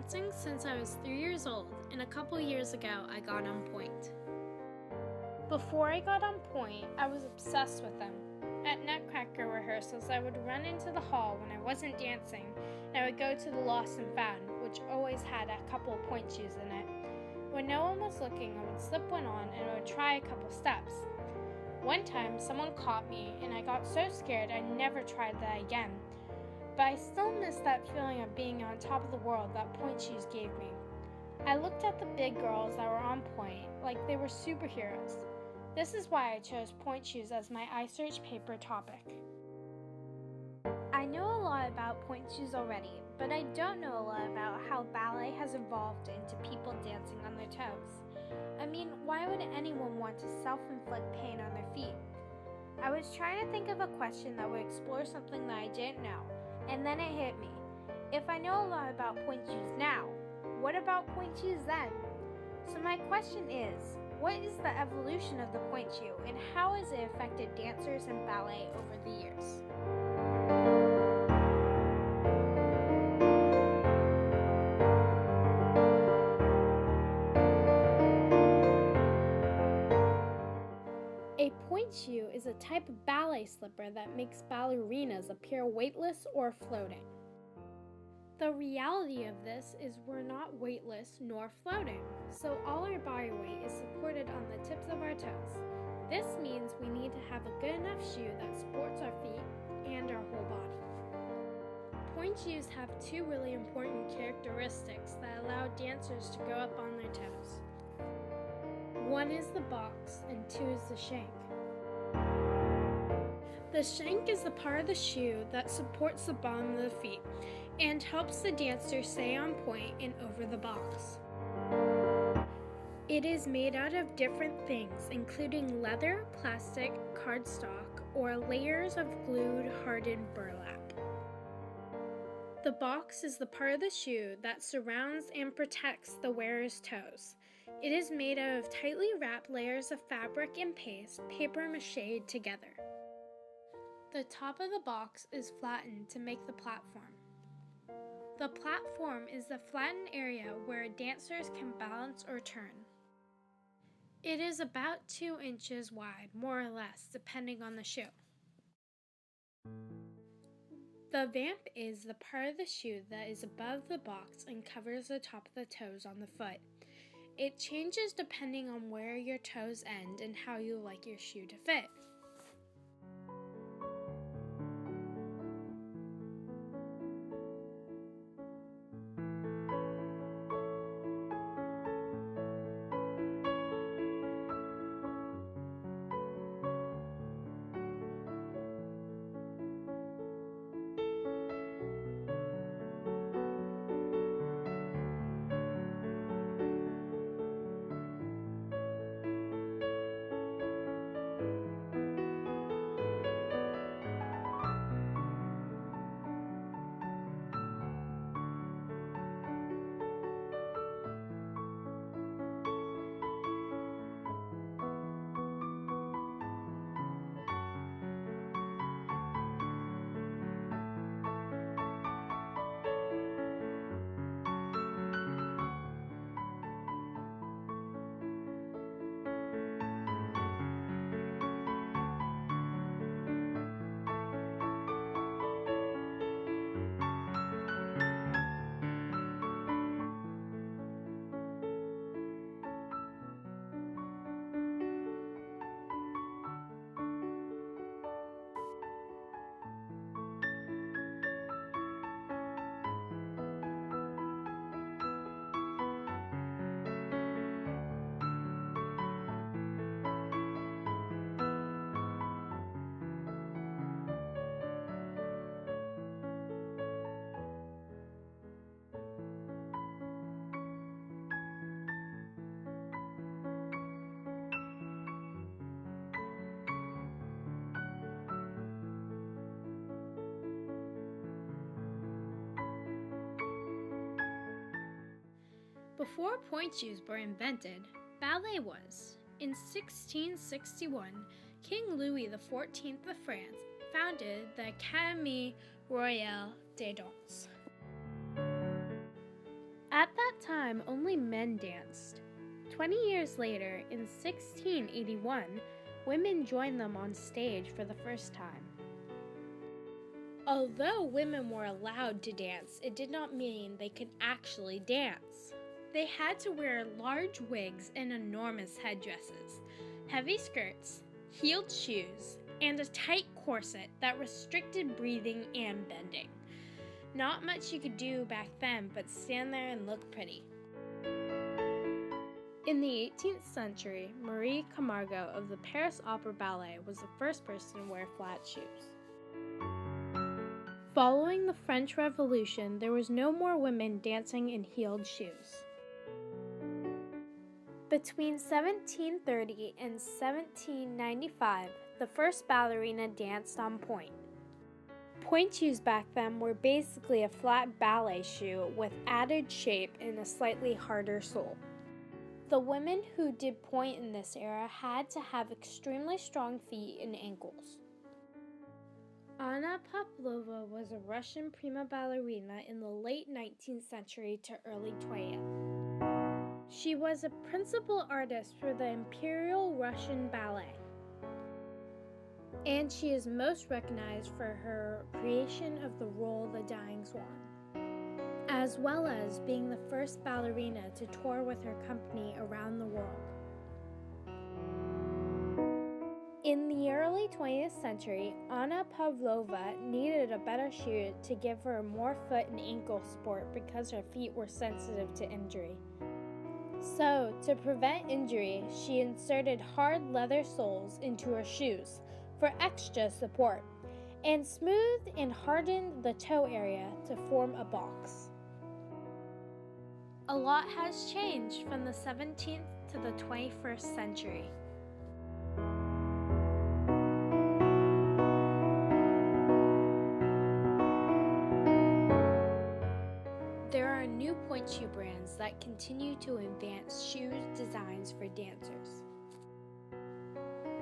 dancing since I was 3 years old, and a couple years ago I got on Pointe. Before I got on Pointe, I was obsessed with them. At Nutcracker rehearsals, I would run into the hall when I wasn't dancing, and I would go to the Lost and Found, which always had a couple of pointe shoes in it. When no one was looking, I would slip one on and I would try a couple steps. One time, someone caught me, and I got so scared I never tried that again. But I still miss that feeling of being on top of the world that pointe shoes gave me. I looked at the big girls that were on Pointe like they were superheroes. This is why I chose pointe shoes as my iSearch paper topic. I know a lot about pointe shoes already, but I don't know a lot about how ballet has evolved into people dancing on their toes. I mean, why would anyone want to self-inflict pain on their feet? I was trying to think of a question that would explore something that I didn't know, and then it hit me. If I know a lot about pointe shoes now, what about pointe shoes then? So my question is, what is the evolution of the pointe shoe, and how has it affected dancers and ballet over the years? A pointe shoe is a type of ballet slipper that makes ballerinas appear weightless or floating. The reality of this is we're not weightless nor floating, so all our body weight is supported on the tips of our toes. This means we need to have a good enough shoe that supports our feet and our whole body. Pointe shoes have two really important characteristics that allow dancers to go up on their toes. One is the box and two is the shank. The shank is the part of the shoe that supports the bottom of the feet and helps the dancer stay on point and over the box. It is made out of different things, including leather, plastic, cardstock, or layers of glued, hardened burlap. The box is the part of the shoe that surrounds and protects the wearer's toes. It is made out of tightly wrapped layers of fabric and paste, paper mache'd together. The top of the box is flattened to make the platform. The platform is the flattened area where dancers can balance or turn. It is about 2 inches wide, more or less, depending on the shoe. The vamp is the part of the shoe that is above the box and covers the top of the toes on the foot. It changes depending on where your toes end and how you like your shoe to fit. Before pointe shoes were invented, ballet was. In 1661, King Louis XIV of France founded the Académie Royale des Danses. At that time, only men danced. 20 years later, in 1681, women joined them on stage for the first time. Although women were allowed to dance, it did not mean they could actually dance. They had to wear large wigs and enormous headdresses, heavy skirts, heeled shoes, and a tight corset that restricted breathing and bending. Not much you could do back then but stand there and look pretty. In the 18th century, Marie Camargo of the Paris Opera Ballet was the first person to wear flat shoes. Following the French Revolution, there was no more women dancing in heeled shoes. Between 1730 and 1795, the first ballerina danced on pointe. Pointe shoes back then were basically a flat ballet shoe with added shape and a slightly harder sole. The women who did pointe in this era had to have extremely strong feet and ankles. Anna Pavlova was a Russian prima ballerina in the late 19th century to early 20th. She was a principal artist for the Imperial Russian Ballet, and she is most recognized for her creation of the role The Dying Swan, as well as being the first ballerina to tour with her company around the world. In the early 20th century, Anna Pavlova needed a better shoe to give her more foot and ankle support because her feet were sensitive to injury. So, to prevent injury, she inserted hard leather soles into her shoes for extra support, and smoothed and hardened the toe area to form a box. A lot has changed from the 17th to the 21st century. There are new pointe shoe brands that continue to advance shoe designs for dancers.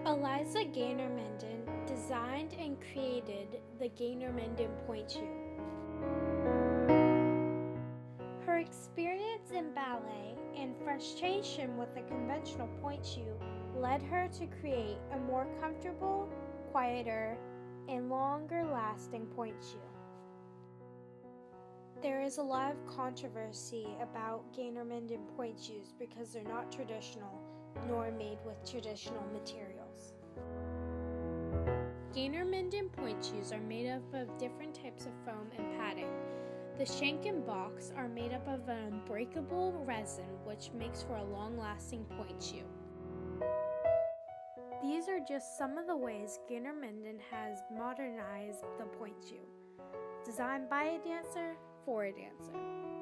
Eliza Gaynor-Mendon designed and created the Gaynor-Mendon pointe shoe. Her experience in ballet and frustration with the conventional pointe shoe led her to create a more comfortable, quieter, and longer-lasting pointe shoe. There is a lot of controversy about Gaynor-Mendon pointe shoes because they're not traditional nor made with traditional materials. Gaynor-Mendon pointe shoes are made up of different types of foam and padding. The shank and box are made up of an unbreakable resin which makes for a long-lasting pointe shoe. These are just some of the ways Gaynor-Mendon has modernized the pointe shoe. Designed by a dancer, for a dancer.